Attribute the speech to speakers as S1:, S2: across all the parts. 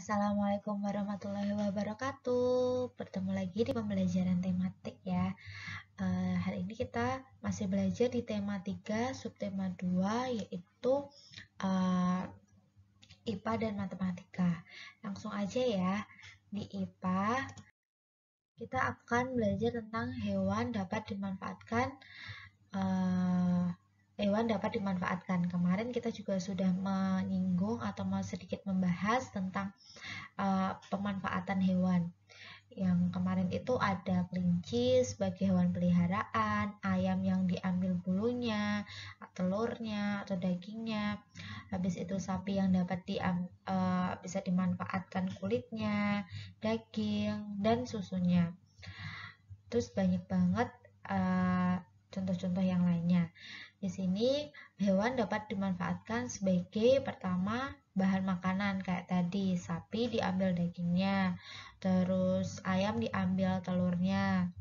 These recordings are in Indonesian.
S1: Assalamualaikum warahmatullahi wabarakatuh. Bertemu lagi di pembelajaran tematik ya. Hari ini kita masih belajar di tema 3, subtema 2, yaitu IPA dan matematika. Langsung aja ya. Di IPA kita akan belajar tentang hewan dapat dimanfaatkan. Kemarin kita juga sudah menyinggung atau mau sedikit membahas tentang pemanfaatan hewan. Yang kemarin itu ada kelinci sebagai hewan peliharaan, ayam yang diambil bulunya, telurnya atau dagingnya. Habis itu sapi yang dapat bisa dimanfaatkan kulitnya, daging dan susunya. Terus banyak banget contoh-contoh yang lainnya. Di sini hewan dapat dimanfaatkan sebagai pertama bahan makanan kayak tadi, sapi diambil dagingnya, terus ayam diambil telurnya,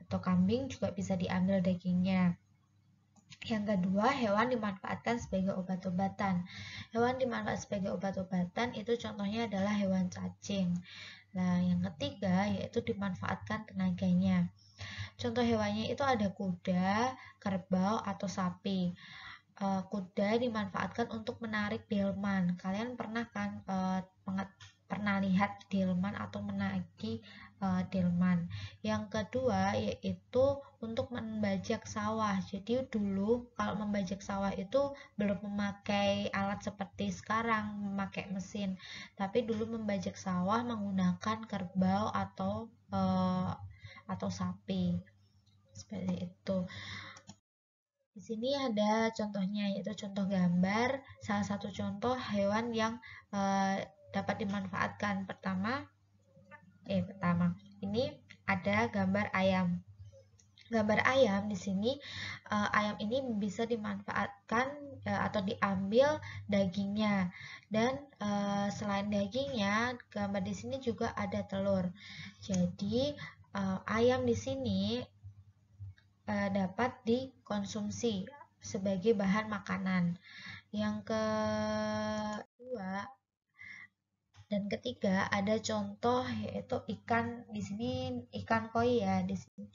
S1: atau kambing juga bisa diambil dagingnya. Yang kedua, hewan dimanfaatkan sebagai obat-obatan. Hewan dimanfaatkan sebagai obat-obatan itu contohnya adalah hewan cacing. Nah, yang ketiga yaitu dimanfaatkan tenaganya. Contoh hewannya itu ada kuda, kerbau, atau sapi. Kuda dimanfaatkan untuk menarik delman. Kalian pernah kan pernah lihat delman atau menaiki delman. Yang kedua yaitu untuk membajak sawah. Jadi dulu kalau membajak sawah itu belum memakai alat seperti sekarang memakai mesin, tapi dulu membajak sawah menggunakan kerbau atau sapi seperti itu. Di sini ada contohnya, yaitu contoh gambar salah satu contoh hewan yang dapat dimanfaatkan. Pertama ini ada gambar ayam. Gambar ayam di sini, ayam ini bisa dimanfaatkan atau diambil dagingnya, dan selain dagingnya, gambar di sini juga ada telur. Jadi ayam di sini dapat dikonsumsi sebagai bahan makanan. Yang kedua dan ketiga ada contoh yaitu ikan. Di sini ikan koi ya, di sini.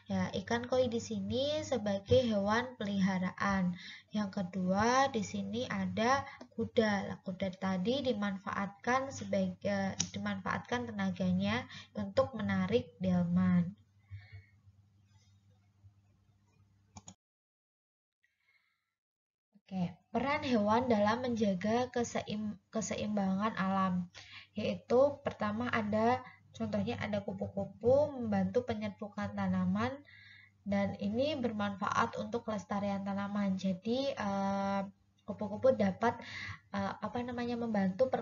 S1: Ya, ikan koi di sini sebagai hewan peliharaan. Yang kedua di sini ada kuda. Kuda tadi dimanfaatkan tenaganya untuk menarik delman. Oke, peran hewan dalam menjaga keseimbangan alam, yaitu pertama contohnya ada kupu-kupu membantu penyerbukan tanaman, dan ini bermanfaat untuk kelestarian tanaman. Jadi kupu-kupu dapat membantu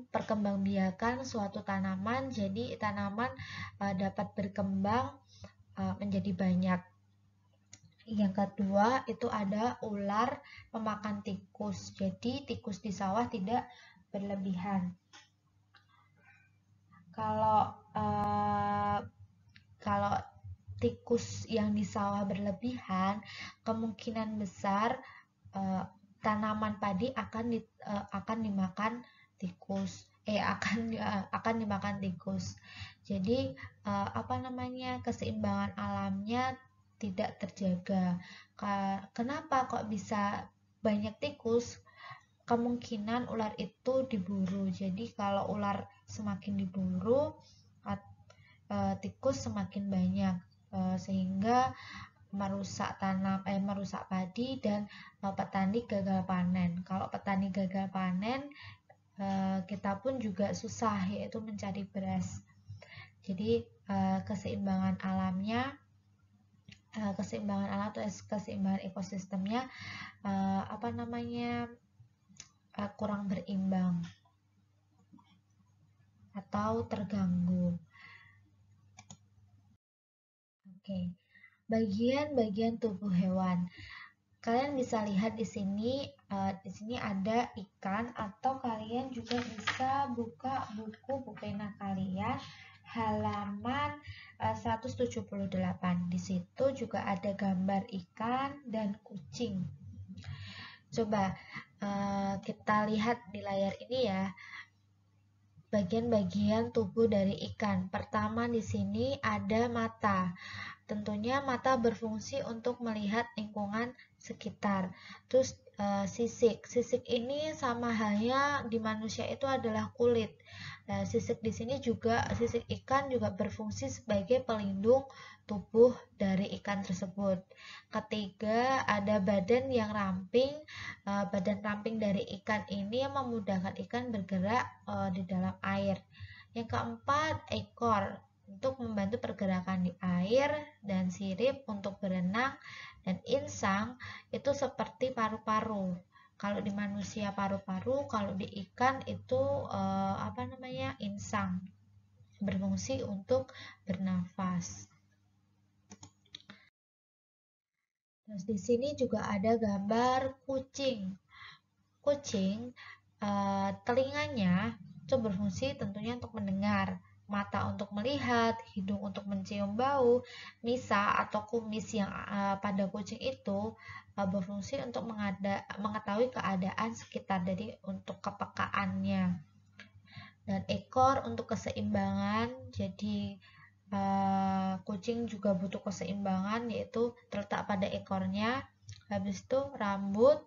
S1: perkembangbiakan suatu tanaman, jadi tanaman dapat berkembang menjadi banyak. Yang kedua itu ada ular pemakan tikus. Jadi tikus di sawah tidak berlebihan. Kalau tikus yang di sawah berlebihan, kemungkinan besar tanaman padi akan dimakan tikus. Akan dimakan tikus. Jadi keseimbangan alamnya tidak terjaga. Kenapa kok bisa banyak tikus? Kemungkinan ular itu diburu. Jadi kalau ular semakin diburu, tikus semakin banyak, sehingga merusak padi, dan petani gagal panen. Kalau petani gagal panen, kita pun juga susah, yaitu mencari beras. Jadi keseimbangan alam atau keseimbangan ekosistemnya kurang berimbang atau terganggu. Oke. Bagian-bagian tubuh hewan. Kalian bisa lihat di sini ada ikan, atau kalian juga bisa buka buku pena kalian halaman 178. Di situ juga ada gambar ikan dan kucing. Coba kita lihat di layar ini ya. bagian-bagian tubuh dari ikan. Pertama di sini ada mata. Tentunya mata berfungsi untuk melihat lingkungan sekitar. Terus sisik. Sisik ini sama halnya di manusia itu adalah kulit. Nah, sisik di sini juga, sisik ikan juga berfungsi sebagai pelindung tubuh dari ikan tersebut. Ketiga, ada badan yang ramping. Badan ramping dari ikan ini yang memudahkan ikan bergerak di dalam air. Yang keempat, ekor untuk membantu pergerakan di air, dan sirip untuk berenang, dan insang itu seperti paru-paru. Kalau di manusia paru-paru, kalau di ikan itu insang, berfungsi untuk bernafas. Terus di sini juga ada gambar kucing. Kucing telinganya itu berfungsi tentunya untuk mendengar, mata untuk melihat, hidung untuk mencium bau, misa atau kumis yang pada kucing itu berfungsi untuk mengetahui keadaan sekitar, jadi untuk kepekaannya. Dan ekor untuk keseimbangan, jadi kucing juga butuh keseimbangan, yaitu terletak pada ekornya. Habis itu rambut,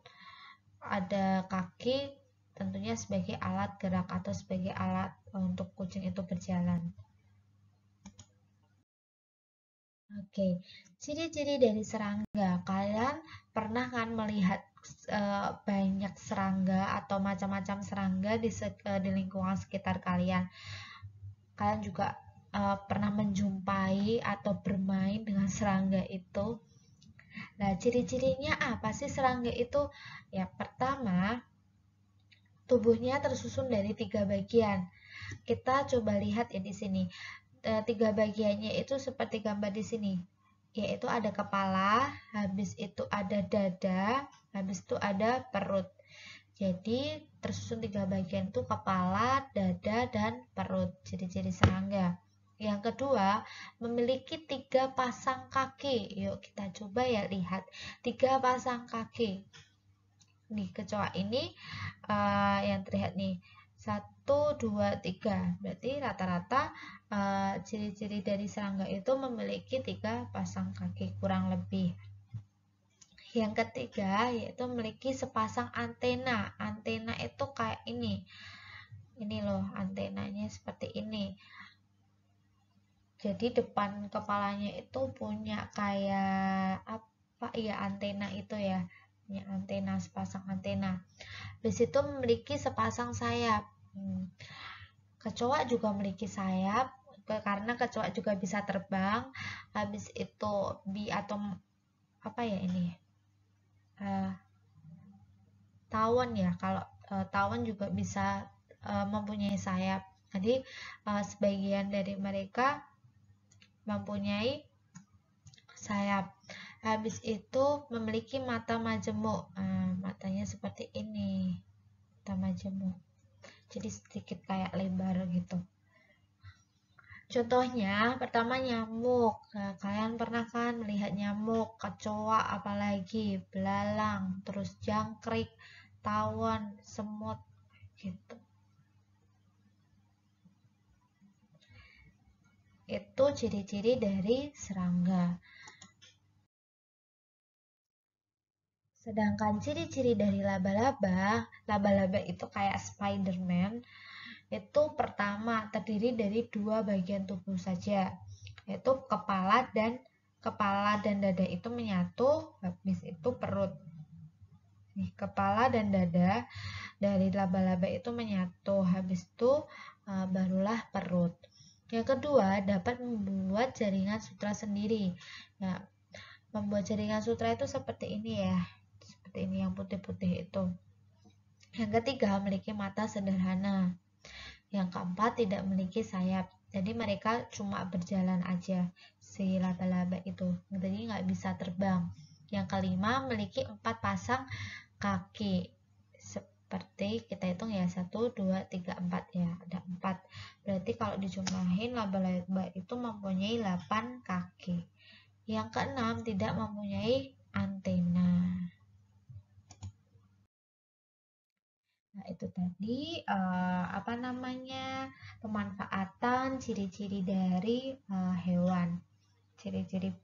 S1: ada kaki, tentunya sebagai alat gerak atau sebagai alat untuk kucing itu berjalan. Oke, ciri-ciri dari serangga. Kalian pernah kan melihat banyak serangga atau macam-macam serangga di lingkungan sekitar kalian. Kalian juga pernah menjumpai atau bermain dengan serangga itu. Nah, ciri-cirinya apa sih serangga itu? Ya, pertama, tubuhnya tersusun dari 3 bagian. Kita coba lihat ya di sini. 3 bagiannya itu seperti gambar di sini, yaitu ada kepala, habis itu ada dada, habis itu ada perut. Jadi tersusun 3 bagian itu kepala, dada, dan perut. Ciri-ciri serangga. Yang kedua, memiliki 3 pasang kaki. Yuk kita coba ya lihat 3 pasang kaki. Nih kecoa ini yang terlihat nih 1, 2, 3. Berarti rata-rata ciri-ciri dari serangga itu memiliki 3 pasang kaki kurang lebih. Yang ketiga yaitu memiliki sepasang antena. Antena itu kayak ini. Ini loh antenanya seperti ini. Jadi depan kepalanya itu punya kayak apa ya, antena itu ya. Punya antena, sepasang antena. Habis itu memiliki sepasang sayap. Kecoa juga memiliki sayap karena kecoa juga bisa terbang. Habis itu atau apa ya ini? Tawon ya. Kalau tawon juga bisa mempunyai sayap. Jadi sebagian dari mereka mempunyai sayap. Habis itu memiliki mata majemuk. Matanya seperti ini. Mata majemuk. Jadi sedikit kayak lebar gitu. Contohnya, pertama nyamuk. Nah, kalian pernah kan melihat nyamuk, kecoa, apalagi belalang, terus jangkrik, tawon, semut, gitu. Itu ciri-ciri dari serangga. Sedangkan ciri-ciri dari laba-laba, laba-laba itu kayak Spiderman. Itu pertama terdiri dari 2 bagian tubuh saja, yaitu kepala dan dada itu menyatu, habis itu perut. Nih, kepala dan dada dari laba-laba itu menyatu, habis itu barulah perut. Yang kedua, dapat membuat jaringan sutra sendiri. Nah, membuat jaringan sutra itu seperti ini ya. Seperti ini yang putih-putih itu. Yang ketiga, memiliki mata sederhana. Yang keempat, tidak memiliki sayap. Jadi mereka cuma berjalan aja, si laba-laba itu. Jadi nggak bisa terbang. Yang kelima, memiliki 4 pasang kaki. Seperti kita hitung ya, 1, 2, 3, 4 ya. Ada 4. Berarti kalau dijumlahin, laba-laba itu mempunyai 8 kaki. Yang keenam, tidak mempunyai antena. Nah, itu tadi apa namanya, pemanfaatan ciri-ciri dari hewan, ciri-ciri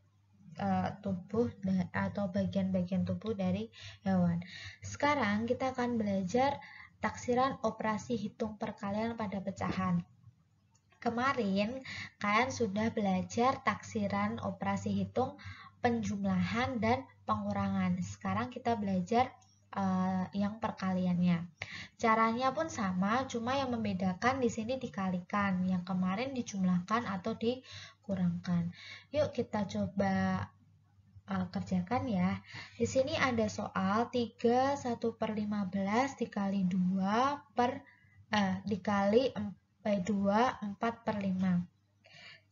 S1: tubuh atau bagian-bagian tubuh dari hewan. Sekarang kita akan belajar taksiran operasi hitung perkalian pada pecahan. Kemarin kalian sudah belajar taksiran operasi hitung, penjumlahan, dan pengurangan. Sekarang kita belajar yang perkaliannya. Caranya pun sama, cuma yang membedakan di sini dikalikan, yang kemarin dijumlahkan atau dikurangkan. Yuk kita coba kerjakan ya. Di sini ada soal 3 1/15 dikali 2 dikali 2 4/5.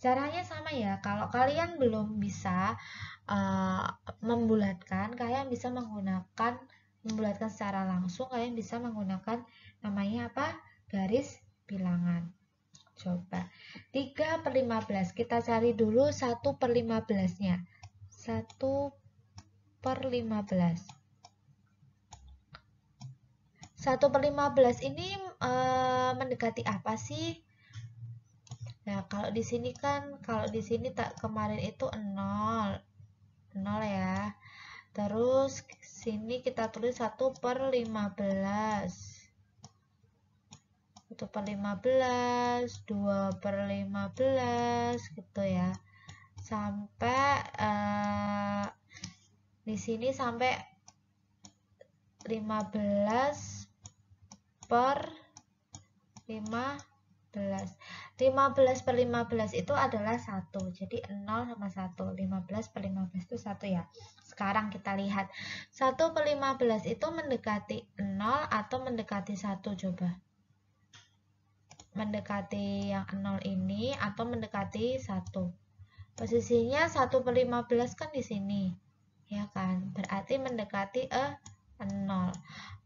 S1: Caranya sama ya. Kalau kalian belum bisa membulatkan, kalian bisa membulatkan secara langsung, kalian bisa menggunakan namanya apa? Garis bilangan. Coba 3/15, kita cari dulu 1/15 nya. 1/15. 1/15 ini mendekati apa sih? Nah, kalau di sini tak kemarin itu 0 ya. Terus sini kita tulis 1/15. 1/15, 2/15 gitu ya. Sampai di sini sampai 15/15. 15/15 itu adalah 1. Jadi 0 sama 1. 15/15 itu 1 ya. Sekarang kita lihat 1/15 itu mendekati 0 atau mendekati 1 coba. Mendekati yang 0 ini atau mendekati 1. Posisinya 1/15 kan di sini. Ya kan? Berarti mendekati 0.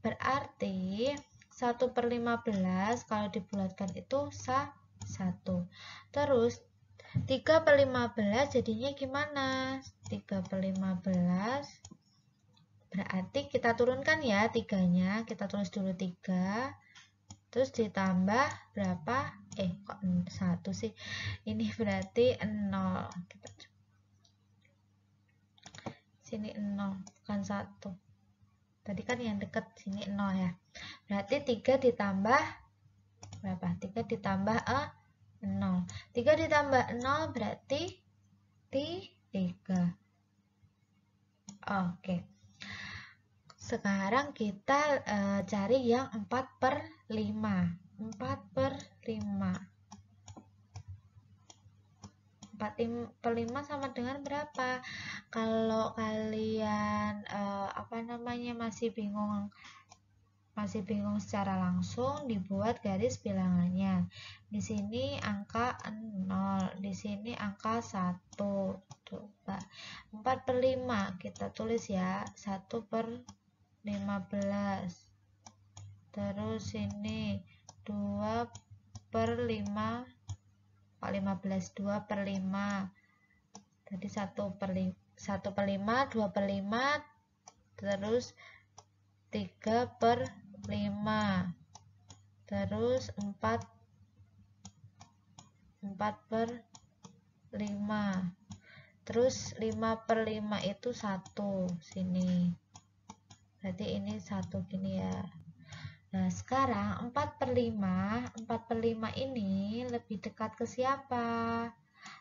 S1: Berarti 1/15 kalau dibulatkan itu 1. Terus 3/15 jadinya gimana? 3/15 berarti kita turunkan ya 3-nya. Kita tulis dulu 3. Terus ditambah berapa? Kok 1 sih? Ini berarti 0. Sini 0, bukan 1. Tadi kan yang dekat, sini 0 ya. Berarti 3 ditambah berapa? 3 ditambah 0. 3 ditambah 0 berarti 3. Oke. Sekarang kita cari yang 4/5. 4/5. 4/5 sama dengan berapa? Kalau kalian masih bingung secara langsung, dibuat garis bilangannya. Di sini angka 0, di sini angka 1. Coba 4/5 kita tulis ya, 1/15. Terus ini 2/5, 15, 2/5. Tadi 1/5, 2/5, terus 3/5, terus 4/5, terus 5/5 itu 1 sini. Berarti ini 1 gini ya. Nah, sekarang 4/5 ini lebih dekat ke siapa?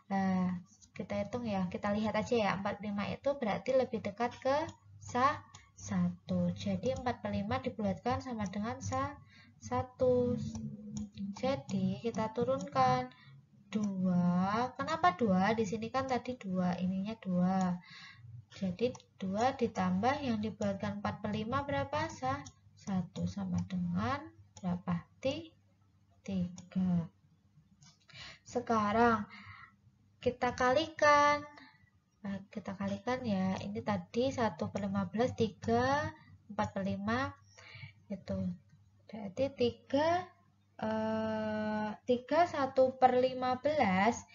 S1: Nah, kita hitung ya, kita lihat aja ya. 4/5 itu berarti lebih dekat ke 1. Jadi 4/5 dibulatkan sama dengan 1. Jadi kita turunkan 2. Kenapa 2? Di sini kan tadi 2, ininya 2. Jadi 2 ditambah yang dibulatkan 4/5 berapa? 1 sama dengan berapa? 3. Sekarang kita kalikan. Nah, kita kalikan ya. Ini tadi 1/15, 3, 4/5 itu. Berarti 3 1/15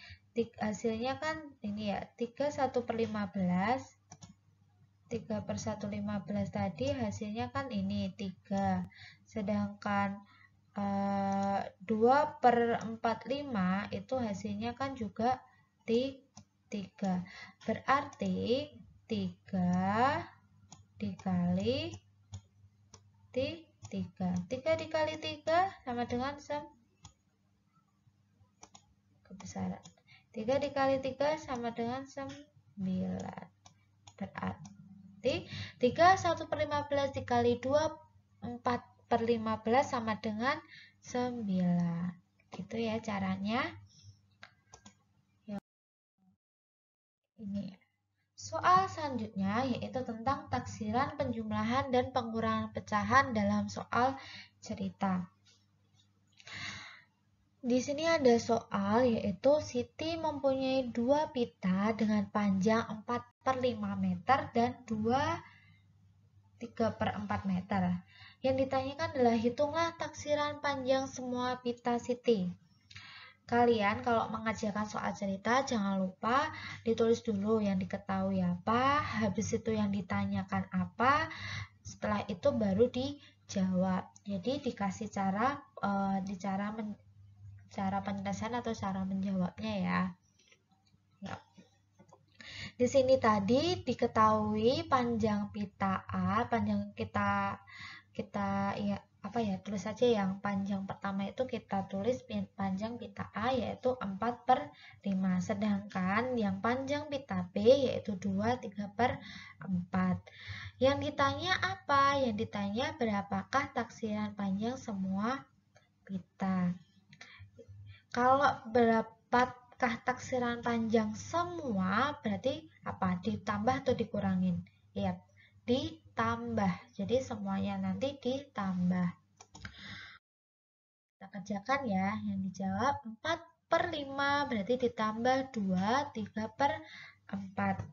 S1: hasilnya kan ini ya, 3 1/15 3/1/15 tadi hasilnya kan ini 3. Sedangkan 2/45 itu hasilnya kan juga 3. Berarti 3 dikali 3. 3 dikali 3 sama dengan kebesaran. 3 dikali 3 sama dengan 9. Berarti 3 1/15 dikali 2 4/15 sama dengan 9. Gitu ya caranya. Ini soal selanjutnya yaitu tentang taksiran, penjumlahan, dan pengurangan pecahan dalam soal cerita. Di sini ada soal yaitu Siti mempunyai 2 pita dengan panjang 4/5 meter dan 3/4 meter. Yang ditanyakan adalah hitunglah taksiran panjang semua pita Siti. Kalian kalau mengerjakan soal cerita jangan lupa ditulis dulu yang diketahui apa, habis itu yang ditanyakan apa, setelah itu baru dijawab. Jadi dikasih cara penjelasan atau cara menjawabnya ya. Di sini tadi diketahui panjang pita A, panjang kita ya apa ya, tulis saja yang panjang pertama itu kita tulis panjang pita A yaitu 4/5, sedangkan yang panjang pita B yaitu 2 3/4. Yang ditanya apa? Yang ditanya berapakah taksiran panjang semua pita. Kalau berapakah taksiran panjang semua berarti apa? Ditambah atau dikurangin? Iya, ditambah. Jadi semuanya nanti ditambah. Kita kerjakan ya. Yang dijawab 4/5 berarti ditambah 2 3/4.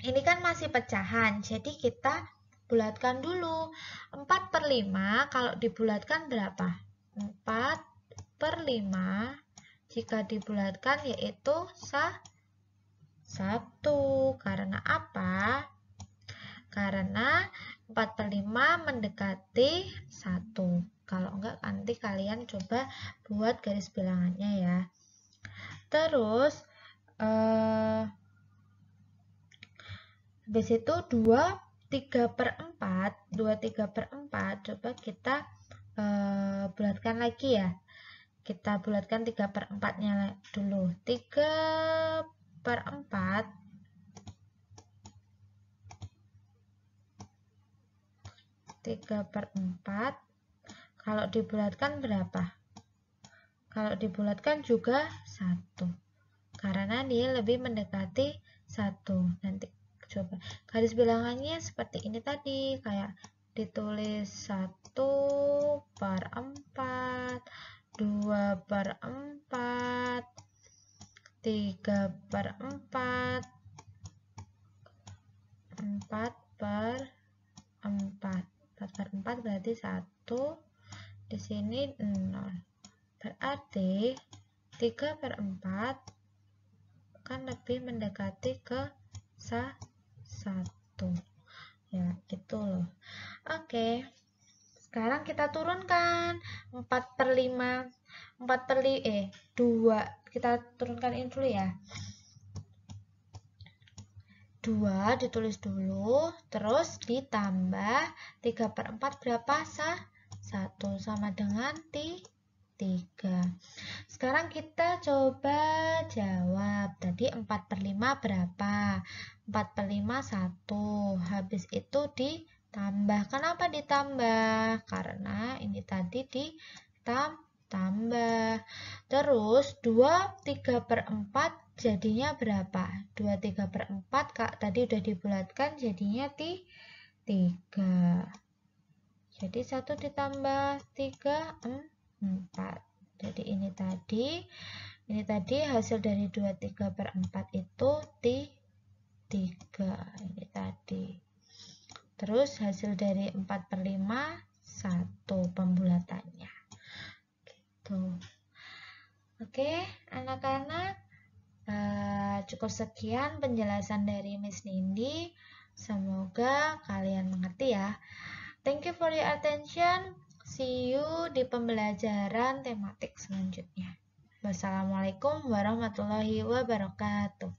S1: Ini kan masih pecahan. Jadi kita bulatkan dulu. 4/5 kalau dibulatkan berapa? 4/5 jika dibulatkan yaitu 1. Karena apa? Karena 4/5 mendekati 1. Kalau enggak nanti kalian coba buat garis bilangannya ya. Terus habis itu 2 3/4 coba kita bulatkan lagi ya. Kita bulatkan 3/4 nya dulu. 3/4 kalau dibulatkan berapa? Kalau dibulatkan juga 1. Karena dia lebih mendekati 1. Nanti coba garis bilangannya seperti ini tadi, kayak ditulis 1/4, 2/4, 3/4, 4/4. 4/4 berarti 1. Di sini 0. Berarti 3/4 kan lebih mendekati ke 1. Ya, itu loh. Oke. Sekarang kita turunkan 4/5. 2. Kita turunkan ini dulu ya. 2 ditulis dulu, terus ditambah 3/4 berapa? 1 sama dengan 3. Sekarang kita coba jawab. Tadi 4/5 berapa? 4/5 1. Habis itu ditambah. Kenapa ditambah? Karena ini tadi ditambah. Terus 2 3/4 jadinya berapa? 2 3/4 Kak tadi udah dibulatkan jadinya 3. Jadi 1 ditambah 3 4. Jadi ini tadi hasil dari 2 3/4 itu 3. Ini tadi. Terus hasil dari 4/5 1 pembulatannya. Gitu. Oke, anak-anak. Cukup sekian penjelasan dari Miss Nindi. Semoga kalian mengerti ya. Thank you for your attention. See you di pembelajaran tematik selanjutnya. Wassalamualaikum warahmatullahi wabarakatuh.